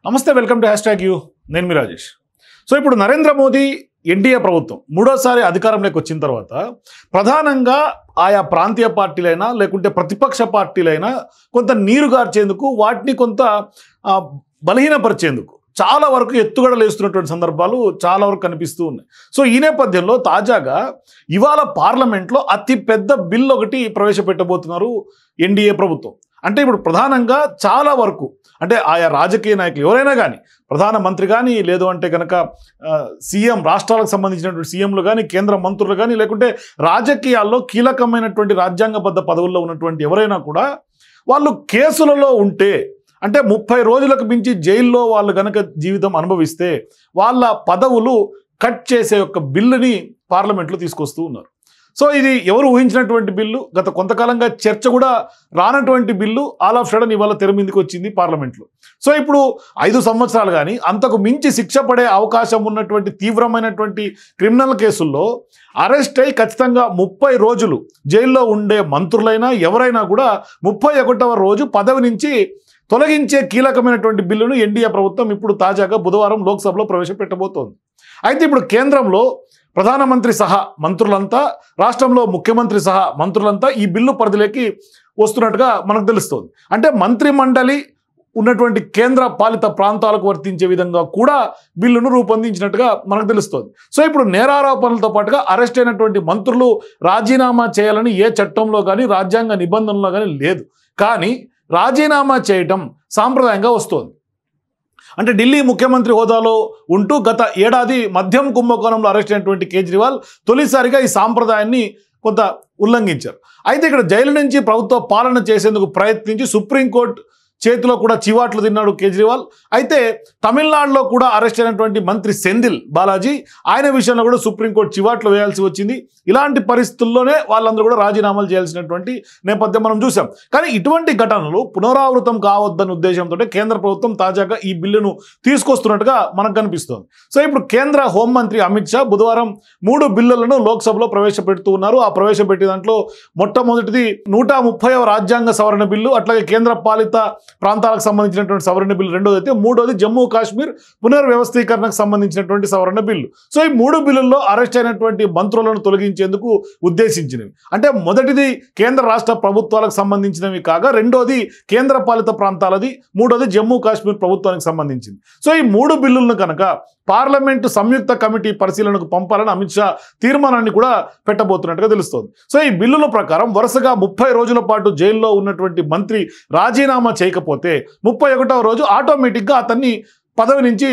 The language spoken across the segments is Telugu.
నమస్తే, వెల్కమ్ టు #యూ. నేను మీ రాజేష్. సో ఇప్పుడు నరేంద్ర మోదీ ఎన్డీఏ ప్రభుత్వం మూడోసారి అధికారంలోకి వచ్చిన తర్వాత ప్రధానంగా ఆయా ప్రాంతీయ పార్టీలైనా లేకుంటే ప్రతిపక్ష పార్టీలైనా కొంత నీరు గార్చేందుకు, వాటిని కొంత బలహీనపరిచేందుకు చాలా వరకు ఎత్తుగడలు వేస్తున్నటువంటి సందర్భాలు చాలా వరకు కనిపిస్తూ ఉన్నాయి. సో ఈ నేపథ్యంలో తాజాగా ఇవాళ పార్లమెంట్లో అతి పెద్ద బిల్ ఒకటి ప్రవేశపెట్టబోతున్నారు ఎన్డీఏ ప్రభుత్వం. అంటే ఇప్పుడు ప్రధానంగా చాలా వరకు అంటే ఆయా రాజకీయ నాయకులు ఎవరైనా కానీ, ప్రధానమంత్రి కానీ, లేదు అంటే కనుక సీఎం, రాష్ట్రాలకు సంబంధించినటువంటి సీఎంలు కానీ, కేంద్ర మంత్రులు కానీ, లేకుంటే రాజకీయాల్లో కీలకమైనటువంటి రాజ్యాంగబద్ధ పదవుల్లో ఉన్నటువంటి ఎవరైనా కూడా వాళ్ళు కేసులలో ఉంటే, అంటే 30 రోజులకు మించి జైల్లో వాళ్ళు కనుక జీవితం అనుభవిస్తే వాళ్ళ పదవులు కట్ చేసే ఒక బిల్లుని పార్లమెంట్లో తీసుకొస్తూ ఉన్నారు. సో ఇది ఎవరు ఊహించినటువంటి బిల్లు, గత కొంతకాలంగా చర్చ కూడా రానటువంటి బిల్లు ఆల్ ఆఫ్ సడన్ ఇవాళ తెర మీదకి వచ్చింది పార్లమెంట్లో. సో ఇప్పుడు 5 సంవత్సరాలు కానీ అంతకు మించి శిక్ష పడే అవకాశం ఉన్నటువంటి తీవ్రమైనటువంటి క్రిమినల్ కేసుల్లో అరెస్ట్ అయి ఖచ్చితంగా 30 రోజులు జైల్లో ఉండే మంత్రులైనా ఎవరైనా కూడా 31వ రోజు పదవి నుంచి తొలగించే కీలకమైనటువంటి బిల్లును ఎన్డీఏ ప్రభుత్వం ఇప్పుడు తాజాగా బుధవారం లోక్సభలో ప్రవేశపెట్టబోతోంది. అయితే ఇప్పుడు కేంద్రంలో ప్రధానమంత్రి సహా మంత్రులంతా, రాష్ట్రంలో ముఖ్యమంత్రి సహా మంత్రులంతా ఈ బిల్లు పరిధిలోకి వస్తున్నట్టుగా మనకు తెలుస్తోంది. అంటే మంత్రి మండలి ఉన్నటువంటి కేంద్ర పాలిత ప్రాంతాలకు వర్తించే విధంగా కూడా బిల్లును రూపొందించినట్టుగా మనకు తెలుస్తోంది. సో ఇప్పుడు నేరారోపణలతో పాటుగా అరెస్ట్ అయినటువంటి మంత్రులు రాజీనామా చేయాలని ఏ చట్టంలో కానీ రాజ్యాంగ నిబంధనలో కానీ లేదు. కానీ రాజీనామా చేయటం సాంప్రదాయంగా వస్తోంది. అంటే ఢిల్లీ ముఖ్యమంత్రి హోదాలో ఉంటూ గత ఏడాది మద్యం కుంభకోణంలో అరెస్ట్ అయినటువంటి కేజ్రీవాల్ తొలిసారిగా ఈ సాంప్రదాయాన్ని కొంత ఉల్లంఘించారు. అయితే ఇక్కడ జైలు నుంచి ప్రభుత్వ పాలన చేసేందుకు ప్రయత్నించి సుప్రీంకోర్టు చేతిలో కూడా చివాట్లు తిన్నాడు కేజ్రీవాల్. అయితే తమిళనాడులో కూడా అరెస్ట్ అయినటువంటి మంత్రి సెంధిల్ బాలాజీ, ఆయన విషయంలో కూడా సుప్రీంకోర్టు చివాట్లు వేయాల్సి వచ్చింది. ఇలాంటి పరిస్థితుల్లోనే వాళ్ళందరూ కూడా రాజీనామాలు చేయాల్సినటువంటి నేపథ్యం మనం చూసాం. కానీ ఇటువంటి ఘటనలు పునరావృతం కావద్దన్న ఉద్దేశంతో కేంద్ర ప్రభుత్వం తాజాగా ఈ బిల్లును తీసుకొస్తున్నట్టుగా మనకు కనిపిస్తోంది. సో ఇప్పుడు కేంద్ర హోంమంత్రి అమిత్ షా బుధవారం 3 బిల్లులను లోక్సభలో ప్రవేశపెడుతూ ఉన్నారు. ఆ ప్రవేశపెట్టే దాంట్లో మొట్టమొదటిది 130వ రాజ్యాంగ సవరణ బిల్లు, అట్లాగే కేంద్ర పాలిత ప్రాంతాలకు సంబంధించినటువంటి సవరణ బిల్లు రెండోది అయితే, మూడోది జమ్మూ కాశ్మీర్ పునర్వ్యవస్థీకరణకు సంబంధించినటువంటి సవరణ బిల్లు. సో ఈ 3 బిల్లుల్లో అరెస్ట్ అయినటువంటి మంత్రులను తొలగించేందుకు ఉద్దేశించినవి. అంటే మొదటిది కేంద్ర రాష్ట్ర ప్రభుత్వాలకు సంబంధించినవి కాగా, రెండోది కేంద్ర పాలిత ప్రాంతాలది, మూడోది జమ్మూ కాశ్మీర్ ప్రభుత్వానికి సంబంధించింది. సో ఈ 3 బిల్లులను కనుక పార్లమెంటు సంయుక్త కమిటీ పరిశీలనకు పంపాలని అమిత్ షా తీర్మానాన్ని కూడా పెట్టబోతున్నట్టుగా తెలుస్తోంది. సో ఈ బిల్లుల ప్రకారం వరుసగా 30 రోజుల పాటు జైల్లో ఉన్నటువంటి మంత్రి రాజీనామా చేయకపోతే 31వ రోజు ఆటోమేటిక్గా అతన్ని పదవి నుంచి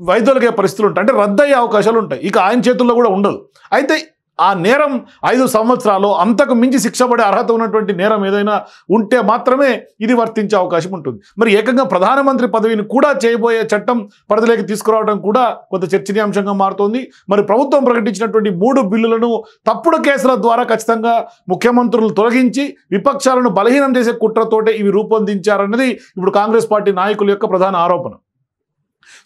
వైదొలిగే పరిస్థితులు ఉంటాయి. అంటే రద్దయ్యే అవకాశాలు ఉంటాయి. ఇక ఆయన చేతుల్లో కూడా ఉండదు. అయితే ఆ నేరం 5 సంవత్సరాలు అంతకు మించి శిక్ష పడే అర్హత ఉన్నటువంటి నేరం ఏదైనా ఉంటే మాత్రమే ఇది వర్తించే అవకాశం ఉంటుంది. మరి ఏకంగా ప్రధానమంత్రి పదవిని కూడా చేయబోయే చట్టం పరిధిలోకి తీసుకురావడం కూడా కొంత చర్చనీయాంశంగా మారుతోంది. మరి ప్రభుత్వం ప్రకటించినటువంటి 3 బిల్లులను తప్పుడు కేసుల ద్వారా ఖచ్చితంగా ముఖ్యమంత్రులను తొలగించి విపక్షాలను బలహీనం చేసే కుట్రతోటే ఇవి రూపొందించారన్నది ఇప్పుడు కాంగ్రెస్ పార్టీ నాయకుల యొక్క ప్రధాన ఆరోపణ.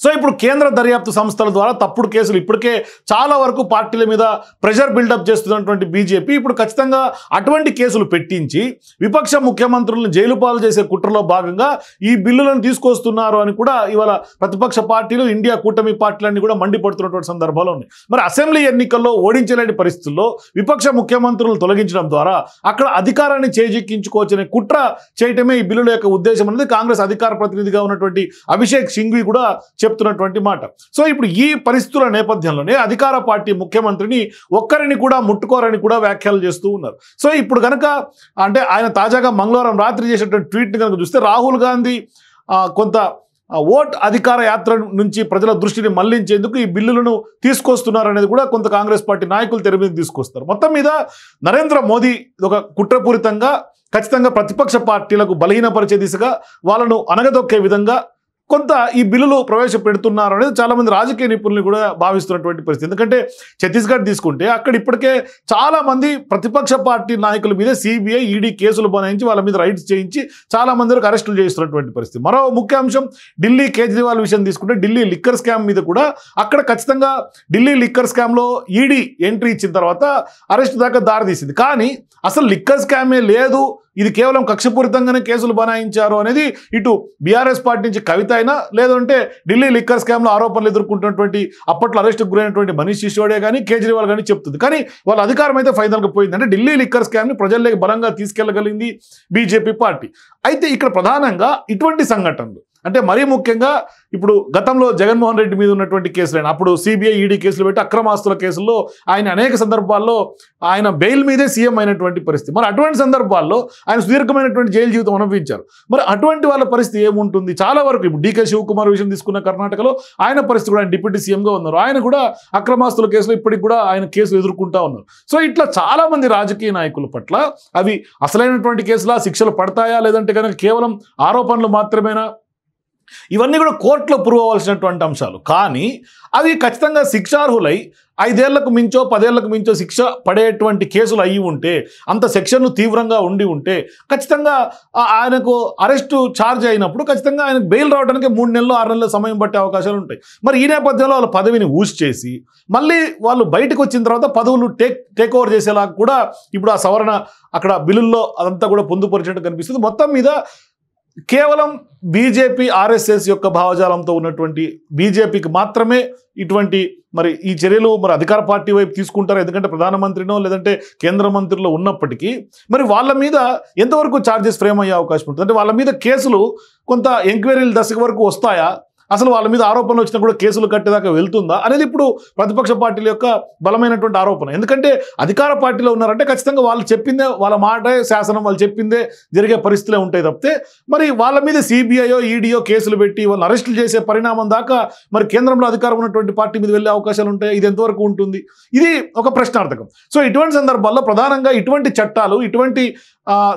సో ఇప్పుడు కేంద్ర దర్యాప్తు సంస్థల ద్వారా తప్పుడు కేసులు ఇప్పటికే చాలా వరకు పార్టీల మీద ప్రెషర్ బిల్డప్ చేస్తున్నటువంటి బీజేపీ ఇప్పుడు ఖచ్చితంగా అటువంటి కేసులు పెట్టించి విపక్ష ముఖ్యమంత్రులను జైలు పాలు చేసే కుట్రలో భాగంగా ఈ బిల్లులను తీసుకొస్తున్నారు అని కూడా ఇవాళ ప్రతిపక్ష పార్టీలు, ఇండియా కూటమి పార్టీలన్నీ కూడా మండిపడుతున్నటువంటి సందర్భాలు ఉన్నాయి. మరి అసెంబ్లీ ఎన్నికల్లో ఓడించలేని పరిస్థితుల్లో విపక్ష ముఖ్యమంత్రులను తొలగించడం ద్వారా అక్కడ అధికారాన్ని చేజిక్కించుకోవచ్చనే కుట్ర చేయటమే ఈ బిల్లుల యొక్క ఉద్దేశం అనేది కాంగ్రెస్ అధికార ప్రతినిధిగా ఉన్నటువంటి అభిషేక్ సింఘ్వి కూడా చెప్తున్నటువంటి మాట. సో ఇప్పుడు ఈ పరిస్థితుల నేపథ్యంలోనే అధికార పార్టీ ముఖ్యమంత్రిని ఒక్కరిని కూడా ముట్టుకోరని కూడా వ్యాఖ్యలు చేస్తూ ఉన్నారు. సో ఇప్పుడు కనుక అంటే ఆయన తాజాగా మంగళవారం రాత్రి చేసేటువంటి ట్వీట్ని కనుక చూస్తే, రాహుల్ గాంధీ కొంత ఓట్ అధికార యాత్ర నుంచి ప్రజల దృష్టిని మళ్లించేందుకు ఈ బిల్లులను తీసుకొస్తున్నారనేది కూడా కొంత కాంగ్రెస్ పార్టీ నాయకులు తెర మీద తీసుకొస్తారు. మొత్తం మీద నరేంద్ర మోదీ ఒక కుట్రపూరితంగా ఖచ్చితంగా ప్రతిపక్ష పార్టీలకు బలహీనపరిచే దిశగా వాళ్ళను అనగదొక్కే విధంగా కొంత ఈ బిల్లులు ప్రవేశపెడుతున్నారు అనేది చాలామంది రాజకీయ నిపుణులు కూడా భావిస్తున్నటువంటి పరిస్థితి. ఎందుకంటే ఛత్తీస్గఢ్ తీసుకుంటే అక్కడ ఇప్పటికే చాలామంది ప్రతిపక్ష పార్టీ నాయకుల మీద సిబిఐ, ఈడీ కేసులు బనాయించి వాళ్ళ మీద రైడ్స్ చేయించి చాలామంది వరకు అరెస్టులు చేస్తున్నటువంటి పరిస్థితి. మరో ముఖ్య అంశం ఢిల్లీ కేజ్రీవాల్ విషయం తీసుకుంటే, ఢిల్లీ లిక్కర్ స్కామ్ మీద కూడా అక్కడ ఖచ్చితంగా ఢిల్లీ లిక్కర్ స్కామ్లో ఈడీ ఎంట్రీ ఇచ్చిన తర్వాత అరెస్ట్ దాకా దారితీసింది. కానీ అసలు లిక్కర్ స్కామే లేదు, ఇది కేవలం కక్షపూరితంగానే కేసులు బనాయించారు అనేది ఇటు బీఆర్ఎస్ పార్టీ నుంచి కవిత అయినా, లేదంటే ఢిల్లీ లిక్కర్ స్కామ్లో ఆరోపణలు ఎదుర్కొంటున్నటువంటి అప్పట్లో అరెస్టుకు గురైనటువంటి మనీష్ సిసోడియా కానీ కేజ్రీవాల్ కానీ చెప్తుంది. కానీ వాళ్ళ అధికారం అయితే ఫైనల్గా పోయింది. అంటే ఢిల్లీ లిక్కర్ స్కామ్ని ప్రజల్లోకి బలంగా తీసుకెళ్లగలిగింది బీజేపీ పార్టీ. అయితే ఇక్కడ ప్రధానంగా ఇటువంటి సంఘటనలు అంటే మరీ ముఖ్యంగా ఇప్పుడు గతంలో జగన్మోహన్ రెడ్డి మీద ఉన్నటువంటి కేసులైన అప్పుడు సిబిఐ ఈడీ కేసులు పెట్టి అక్రమాస్తుల కేసుల్లో ఆయన అనేక సందర్భాల్లో ఆయన బెయిల్ మీదే సీఎం అయినటువంటి పరిస్థితి. మరి అటువంటి సందర్భాల్లో ఆయన సుదీర్ఘమైనటువంటి జైలు జీవితం అనుభవించారు. మరి అటువంటి వాళ్ళ పరిస్థితి ఏముంటుంది? చాలా వరకు ఇప్పుడు డీకే శివకుమార్ విషయం తీసుకున్న కర్ణాటకలో ఆయన పరిస్థితి కూడా, ఆయన డిప్యూటీ సీఎంగా ఉన్నారు, ఆయన కూడా అక్రమాస్తుల కేసులో ఇప్పటికి కూడా ఆయన కేసులు ఎదుర్కొంటా ఉన్నారు. సో ఇట్లా చాలా మంది రాజకీయ నాయకుల పట్ల అవి అసలైనటువంటి కేసులా, శిక్షలు పడతాయా, లేదంటే కనుక కేవలం ఆరోపణలు మాత్రమేనా, ఇవన్నీ కూడా కోర్టులో ప్రూవ్ అవ్వాల్సినటువంటి అంశాలు. కానీ అవి ఖచ్చితంగా శిక్షార్హులై 5 ఏళ్లకు మించో 10 ఏళ్లకు మించో శిక్ష పడేటువంటి కేసులు అయ్యి ఉంటే, అంత సెక్షన్లు తీవ్రంగా ఉండి ఉంటే ఖచ్చితంగా ఆయనకు అరెస్టు ఛార్జ్ అయినప్పుడు ఖచ్చితంగా ఆయనకు బెయిల్ రావడానికి 3 నెలలు 6 నెలల సమయం పట్టే అవకాశాలు ఉంటాయి. మరి ఈ నేపథ్యంలో వాళ్ళ పదవిని ఊసి చేసి మళ్ళీ వాళ్ళు బయటకు వచ్చిన తర్వాత పదవులు టేక్ ఓవర్ చేసేలాగా కూడా ఇప్పుడు ఆ సవరణ అక్కడ బిల్లుల్లో అదంతా కూడా పొందుపరిచినట్టు కనిపిస్తుంది. మొత్తం మీద కేవలం బీజేపీ ఆర్ఎస్ఎస్ యొక్క భావజాలంతో ఉన్నటువంటి బీజేపీకి మాత్రమే ఇటువంటి మరి ఈ చర్యలు మరి అధికార పార్టీ వైపు తీసుకుంటారు. ఎందుకంటే ప్రధానమంత్రినో లేదంటే కేంద్ర మంత్రిలో ఉన్నప్పటికీ మరి వాళ్ళ మీద ఎంతవరకు ఛార్జెస్ ఫ్రేమ్ అయ్యే అవకాశం ఉంటుంది? అంటే వాళ్ళ మీద కేసులు కొంత ఎంక్వైరీల దశకు వరకు వస్తాయా, అసలు వాళ్ళ మీద ఆరోపణలు వచ్చినా కూడా కేసులు కట్టేదాకా వెళ్తుందా అనేది ఇప్పుడు ప్రతిపక్ష పార్టీల యొక్క బలమైనటువంటి ఆరోపణ. ఎందుకంటే అధికార పార్టీలో ఉన్నారంటే ఖచ్చితంగా వాళ్ళు చెప్పిందే, వాళ్ళ మాటే శాసనం, వాళ్ళు చెప్పిందే జరిగే పరిస్థితులే ఉంటాయి తప్పితే మరి వాళ్ళ మీద సిబిఐయో ఈడీయో కేసులు పెట్టి వాళ్ళని అరెస్టులు చేసే పరిణామం దాకా మరి కేంద్రంలో అధికారం ఉన్నటువంటి పార్టీ మీద వెళ్ళే అవకాశాలు ఉంటాయి. ఇది ఎంతవరకు ఉంటుంది? ఇది ఒక ప్రశ్నార్థకం. సో ఇటువంటి సందర్భాల్లో ప్రధానంగా ఇటువంటి చట్టాలు, ఇటువంటి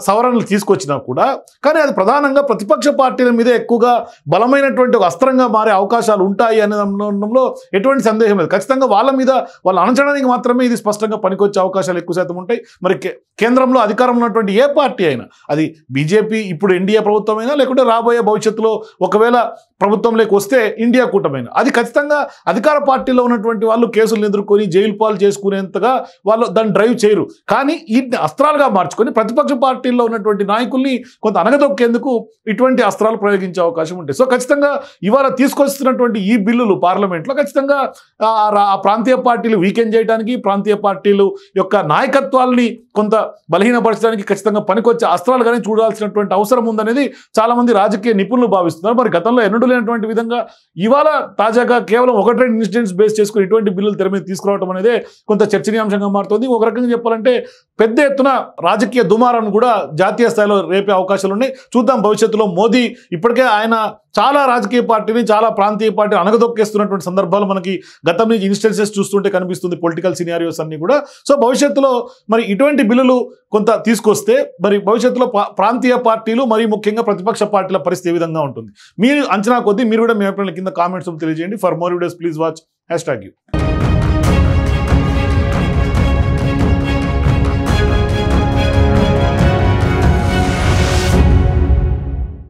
సవరణలు తీసుకొచ్చినా కూడా కానీ అది ప్రధానంగా ప్రతిపక్ష పార్టీల మీద ఎక్కువగా బలమైనటువంటి ఒక అస్త్రంగా మారే అవకాశాలు ఉంటాయి అనే దానిలో ఎటువంటి సందేహం లేదు. ఖచ్చితంగా వాళ్ళ మీద వాళ్ళు అణచడానికి మాత్రమే ఇది స్పష్టంగా పనికొచ్చే అవకాశాలు ఎక్కువ శాతం ఉంటాయి. మరి కేంద్రంలో అధికారంలో ఉన్నటువంటి ఏ పార్టీ అయినా, అది బీజేపీ ఇప్పుడు ఎన్డీఏ ప్రభుత్వం అయినా, లేకుంటే రాబోయే భవిష్యత్తులో ఒకవేళ ప్రభుత్వంలోకి వస్తే ఇండియా కూటమైనా, అది ఖచ్చితంగా అధికార పార్టీలో ఉన్నటువంటి వాళ్ళు కేసులను ఎదుర్కొని జైలు పాలు చేసుకునేంతగా వాళ్ళు దాన్ని డ్రైవ్ చేయరు. కానీ ఈ అస్త్రాలుగా మార్చుకొని ప్రతిపక్ష పార్టీల్లో ఉన్నటువంటి నాయకుల్ని కొంత అనగదొక్కేందుకు ఇటువంటి అస్త్రాలు ప్రయోగించే అవకాశం ఉంటాయి. సో ఖచ్చితంగా ఇవాళ తీసుకొస్తున్నటువంటి ఈ బిల్లులు పార్లమెంట్లో ఖచ్చితంగా ఆ ప్రాంతీయ పార్టీలు వీకెండ్ చేయడానికి, ప్రాంతీయ పార్టీలు యొక్క నాయకత్వాల్ని కొంత బలహీనపరచడానికి ఖచ్చితంగా పనికొచ్చే అస్త్రాలుగానే చూడాల్సినటువంటి అవసరం ఉందనేది చాలా మంది రాజకీయ నిపుణులు భావిస్తున్నారు. మరి గతంలో ఎన్నడూ లేనటువంటి విధంగా ఇవాళ తాజాగా కేవలం 1-2 ఇన్సిడెంట్స్ బేస్ చేసుకుని ఇటువంటి బిల్లులు తెర మీద తీసుకురావడం అనేది కొంత చర్చనీయాంశంగా మారుతుంది. ఒక రకంగా చెప్పాలంటే పెద్ద ఎత్తున రాజకీయ దుమారాన్ని కూడా జాతీయ స్థాయిలో రేపే అవకాశాలు ఉన్నాయి. చూద్దాం భవిష్యత్తులో. మోదీ ఇప్పటికే ఆయన చాలా రాజకీయ పార్టీని, చాలా ప్రాంతీయ పార్టీని అనగదొక్కేస్తున్నటువంటి సందర్భాలు మనకి గతం నుంచి ఇన్స్టెన్సెస్ చూస్తుంటే కనిపిస్తుంది, పొలిటికల్ సినారియోస్ అన్ని కూడా. సో భవిష్యత్తులో మరి ఇటువంటి బిల్లులు కొంత తీసుకొస్తే మరి భవిష్యత్తులో ప్రాంతీయ పార్టీలు మరి ముఖ్యంగా ప్రతిపక్ష పార్టీల పరిస్థితి ఏ విధంగా ఉంటుంది? మీరు అంచనా కొద్దీ మీరు కూడా మీ అభిప్రాయాల కింద కామెంట్స్ తెలియజేయండి. For more videos please watch #you.